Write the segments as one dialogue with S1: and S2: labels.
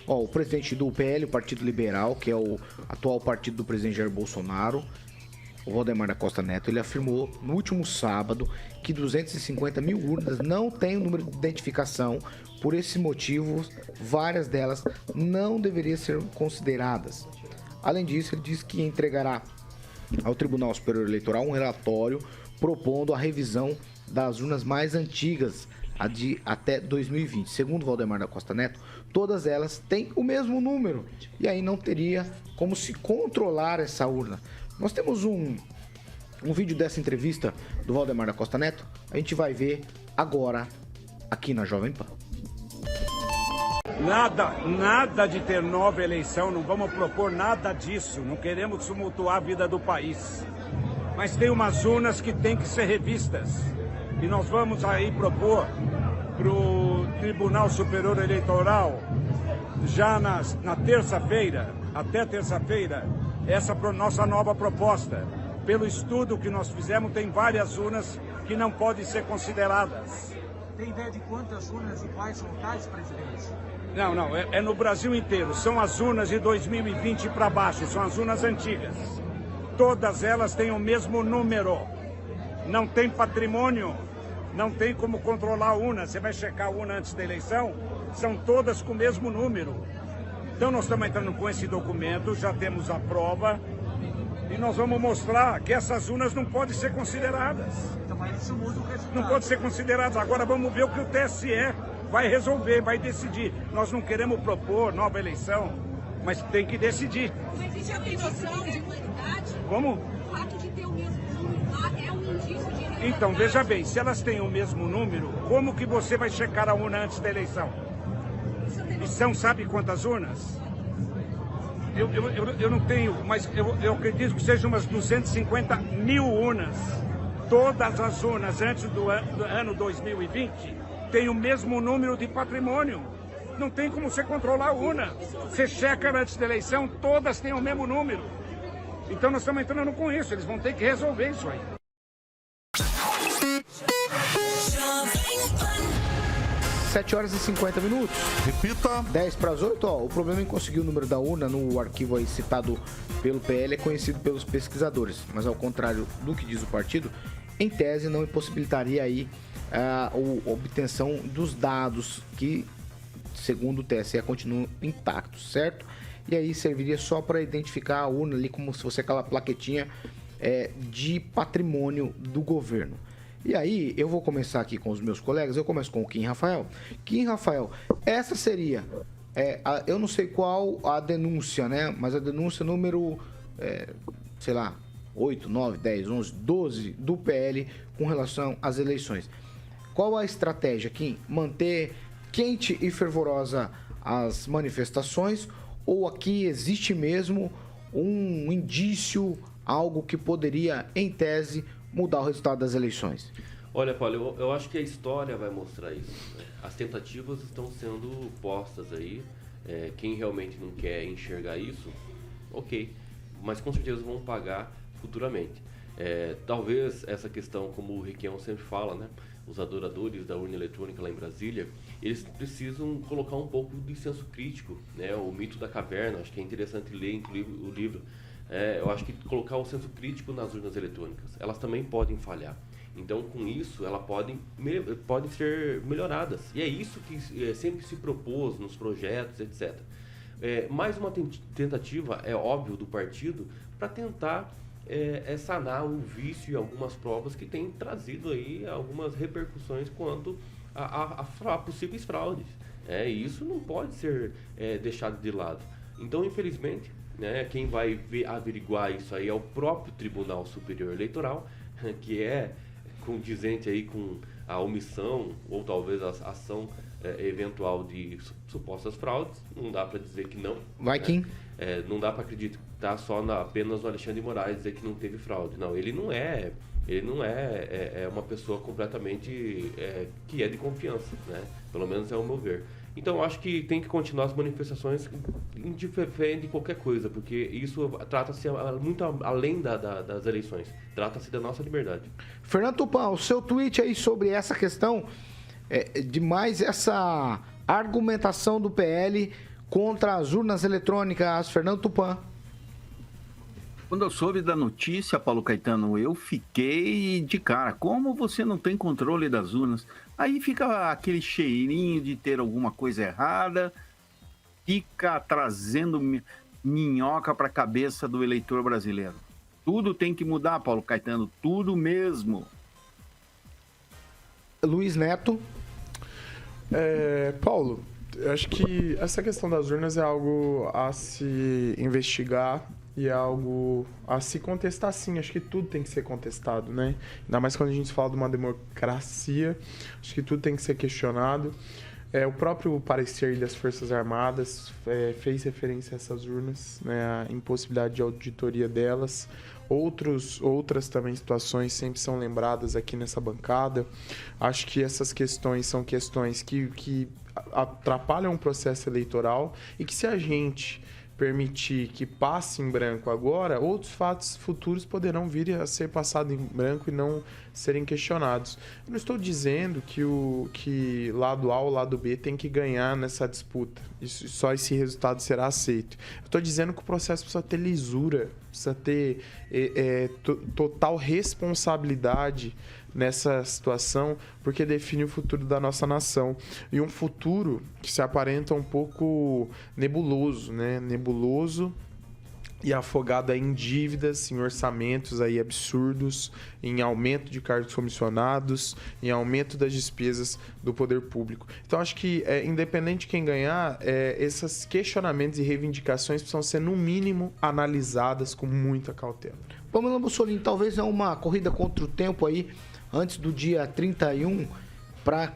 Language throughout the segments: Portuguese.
S1: Ó, o presidente do PL, o Partido Liberal, que é o atual partido do presidente Jair Bolsonaro, o Valdemar da Costa Neto, ele afirmou no último sábado que 250 mil urnas não têm o número de identificação. Por esse motivo, várias delas não deveriam ser consideradas. Além disso, ele disse que entregará ao Tribunal Superior Eleitoral um relatório propondo a revisão das urnas mais antigas, a de até 2020. Segundo Valdemar da Costa Neto, todas elas têm o mesmo número e aí não teria como se controlar essa urna. Nós temos um vídeo dessa entrevista do Valdemar da Costa Neto, a gente vai ver agora aqui na Jovem Pan.
S2: Nada de ter nova eleição, não vamos propor nada disso, não queremos tumultuar a vida do país. Mas tem umas urnas que tem que ser revistas e nós vamos aí propor para o Tribunal Superior Eleitoral, já na terça-feira, até terça-feira, essa nossa nova proposta. Pelo estudo que nós fizemos, tem várias urnas que não podem ser consideradas.
S3: Tem ideia de quantas urnas e quais são tais, presidente?
S2: Não, é no Brasil inteiro. São as urnas de 2020 para baixo, são as urnas antigas. Todas elas têm o mesmo número. Não tem patrimônio, não tem como controlar a urna. Você vai checar a urna antes da eleição, são todas com o mesmo número. Então nós estamos entrando com esse documento, já temos a prova e nós vamos mostrar que essas urnas não podem ser consideradas.
S3: Então, mas isso muda o resultado.
S2: Não podem ser consideradas. Agora vamos ver o que o TSE vai resolver, vai decidir. Nós não queremos propor nova eleição, mas tem que decidir.
S4: Mas isso já tem noção de humanidade?
S2: Como?
S4: O fato de ter o mesmo número lá é um indício de irregularidade.
S2: Então, veja bem, se elas têm o mesmo número, como que você vai checar a urna antes da eleição? E são sabe quantas urnas? Eu não tenho, mas eu acredito que sejam umas 250 mil urnas. Todas as urnas antes do ano 2020 têm o mesmo número de patrimônio. Não tem como você controlar a urna. Você checa antes da eleição, todas têm o mesmo número. Então nós estamos entrando com isso, eles vão ter que resolver isso aí.
S1: 7 horas e 50 minutos.
S5: Repita.
S1: 10 para as 8, ó. O problema em conseguir o número da urna no arquivo aí citado pelo PL é conhecido pelos pesquisadores, mas ao contrário do que diz o partido, em tese não impossibilitaria aí a obtenção dos dados que, segundo o TSE, continuam intactos, certo? E aí serviria só para identificar a urna ali como se fosse aquela plaquetinha de patrimônio do governo. E aí, eu vou começar aqui com os meus colegas, eu começo com o Kim Rafael. Kim Rafael, essa seria, eu não sei qual a denúncia, né? Mas a denúncia número, sei lá, 8, 9, 10, 11, 12 do PL com relação às eleições. Qual a estratégia, Kim? Manter quente e fervorosa as manifestações ou aqui existe mesmo um indício, algo que poderia, em tese, mudar o resultado das eleições?
S6: Olha, Paulo, eu acho que a história vai mostrar isso, né? As tentativas estão sendo postas aí. Quem realmente não quer enxergar isso, ok. Mas com certeza vão pagar futuramente. Talvez essa questão, como o Requião sempre fala, né? Os adoradores da urna eletrônica lá em Brasília, eles precisam colocar um pouco de senso crítico, né? O mito da caverna, acho que é interessante ler o livro. Eu acho que colocar o senso crítico nas urnas eletrônicas, elas também podem falhar. Então, com isso, elas podem ser melhoradas. E é isso que sempre se propôs nos projetos, etc. Mais uma tentativa, é óbvio, do partido para tentar sanar o vício e algumas provas que têm trazido aí algumas repercussões quanto a possíveis fraudes. E isso não pode ser deixado de lado. Então, infelizmente, né, quem vai averiguar isso aí é o próprio Tribunal Superior Eleitoral, que é condizente aí com a omissão ou talvez a ação eventual de supostas fraudes. Não dá para dizer que não.
S1: Vai, Kim.
S6: Não dá para acreditar apenas no Alexandre de Moraes dizer que não teve fraude. Não, ele não é uma pessoa completamente que é de confiança, né? Pelo menos é o meu ver. Então, eu acho que tem que continuar as manifestações indiferente de qualquer coisa, porque isso trata-se muito além das eleições. Trata-se da nossa liberdade.
S1: Fernando Tupan, o seu tweet aí sobre essa questão, de mais essa argumentação do PL contra as urnas eletrônicas. Fernando Tupan.
S5: Quando eu soube da notícia, Paulo Caetano, eu fiquei de cara. Como você não tem controle das urnas? Aí fica aquele cheirinho de ter alguma coisa errada, fica trazendo minhoca para a cabeça do eleitor brasileiro. Tudo tem que mudar, Paulo Caetano, tudo mesmo.
S1: Luiz Neto.
S7: Paulo, eu acho que essa questão das urnas é algo a se investigar e é algo a se contestar, sim. Acho que tudo tem que ser contestado, né? Ainda mais quando a gente fala de uma democracia, acho que tudo tem que ser questionado. O próprio parecer das Forças Armadas fez referência a essas urnas, né? A impossibilidade de auditoria delas. Outras também situações sempre são lembradas aqui nessa bancada. Acho que essas questões são questões que atrapalham o processo eleitoral e que, se a gente permitir que passe em branco agora, outros fatos futuros poderão vir a ser passados em branco e não serem questionados. Eu não estou dizendo que lado A ou lado B tem que ganhar nessa disputa. Só esse resultado será aceito. Eu estou dizendo que o processo precisa ter lisura, precisa ter total responsabilidade nessa situação, porque define o futuro da nossa nação. E um futuro que se aparenta um pouco nebuloso, né? Nebuloso e afogado em dívidas, em orçamentos aí absurdos, em aumento de cargos comissionados, em aumento das despesas do poder público. Então, acho que, independente de quem ganhar, esses questionamentos e reivindicações precisam ser, no mínimo, analisadas com muita cautela.
S1: Pamela Mussolini, talvez é uma corrida contra o tempo aí, antes do dia 31, para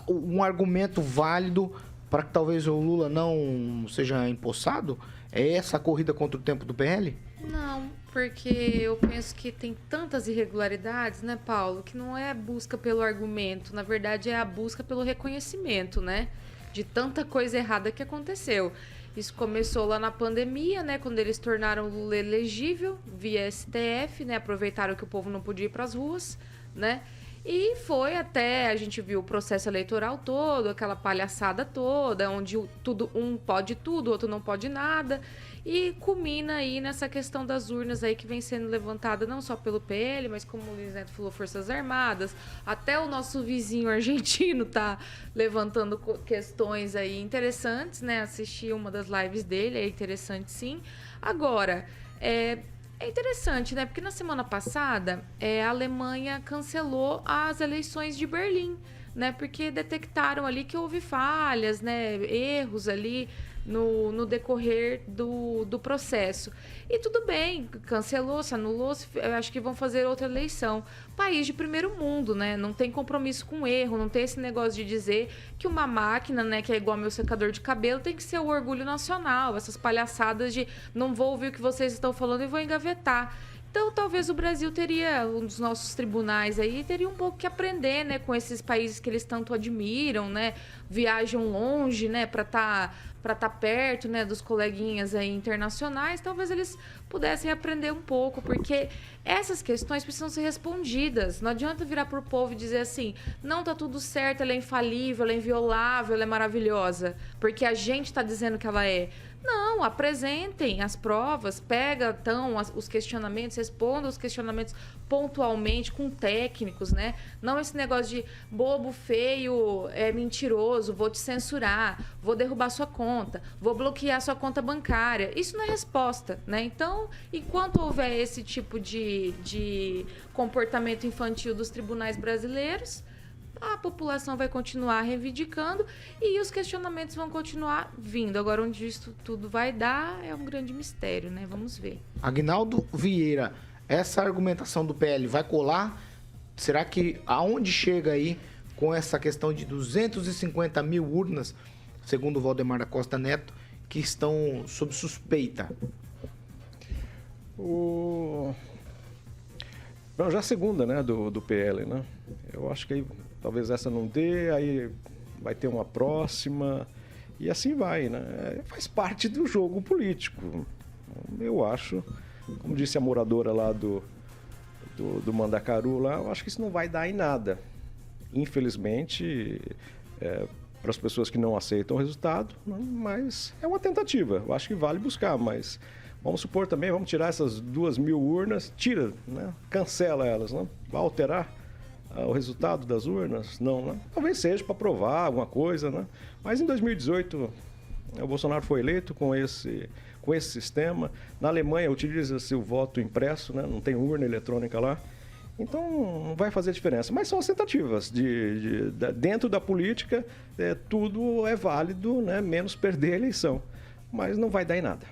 S1: um argumento válido para que talvez o Lula não seja empossado? É essa a corrida contra o tempo do PL?
S8: Não, porque eu penso que tem tantas irregularidades, né, Paulo, que não é a busca pelo argumento, na verdade é a busca pelo reconhecimento, né, de tanta coisa errada que aconteceu. Isso começou lá na pandemia, né, quando eles tornaram o Lula elegível via STF, né, aproveitaram que o povo não podia ir para as ruas, né, e foi até, a gente viu o processo eleitoral todo, aquela palhaçada toda, onde um pode tudo, o outro não pode nada, e culmina aí nessa questão das urnas aí que vem sendo levantada não só pelo PL, mas como o Luiz Neto falou, Forças Armadas, até o nosso vizinho argentino tá levantando questões aí interessantes, né, assisti uma das lives dele, é interessante sim. Agora, é interessante, né? Porque na semana passada a Alemanha cancelou as eleições de Berlim, né? Porque detectaram ali que houve falhas, né? Erros ali no decorrer do processo. E tudo bem, cancelou-se, anulou-se, eu acho que vão fazer outra eleição. País de primeiro mundo, né? Não tem compromisso com erro, não tem esse negócio de dizer que uma máquina, né, que é igual ao meu secador de cabelo, tem que ser o orgulho nacional. Essas palhaçadas de não vou ouvir o que vocês estão falando e vou engavetar. Então, talvez o Brasil teria, um dos nossos tribunais aí, teria um pouco que aprender, né, com esses países que eles tanto admiram, né, viajam longe, né, para estar perto, né, dos coleguinhas aí internacionais, talvez eles pudessem aprender um pouco, porque essas questões precisam ser respondidas. Não adianta virar pro povo e dizer assim, não, tá tudo certo, ela é infalível, ela é inviolável, ela é maravilhosa, porque a gente está dizendo que ela é. Não, apresentem as provas, pega então os questionamentos, responda os questionamentos pontualmente com técnicos, né? Não esse negócio de bobo, feio, mentiroso, vou te censurar, vou derrubar sua conta, vou bloquear sua conta bancária. Isso não é resposta, né? Então, enquanto houver esse tipo de comportamento infantil dos tribunais brasileiros, a população vai continuar reivindicando e os questionamentos vão continuar vindo. Agora, onde isso tudo vai dar é um grande mistério, né? Vamos ver.
S1: Agnaldo Vieira, essa argumentação do PL vai colar? Será que aonde chega aí com essa questão de 250 mil urnas, segundo o Valdemar da Costa Neto, que estão sob suspeita?
S9: Já a segunda, né, do PL, né? Eu acho que aí, talvez essa não dê, aí vai ter uma próxima e assim vai, né? Faz parte do jogo político. Eu acho, como disse a moradora lá do Mandacaru, lá, eu acho que isso não vai dar em nada. Infelizmente, para as pessoas que não aceitam o resultado, né? Mas é uma tentativa. Eu acho que vale buscar, mas vamos supor também, vamos tirar essas 2.000 urnas, tira, né? Cancela elas, né? Vai alterar o resultado das urnas? Não, né? Talvez seja para provar alguma coisa, né? Mas em 2018 o Bolsonaro foi eleito com esse sistema. Na Alemanha utiliza-se o voto impresso, né? Não tem urna eletrônica lá. Então não vai fazer diferença. Mas são as tentativas. Dentro da política, tudo é válido, né? Menos perder a eleição. Mas não vai dar em nada.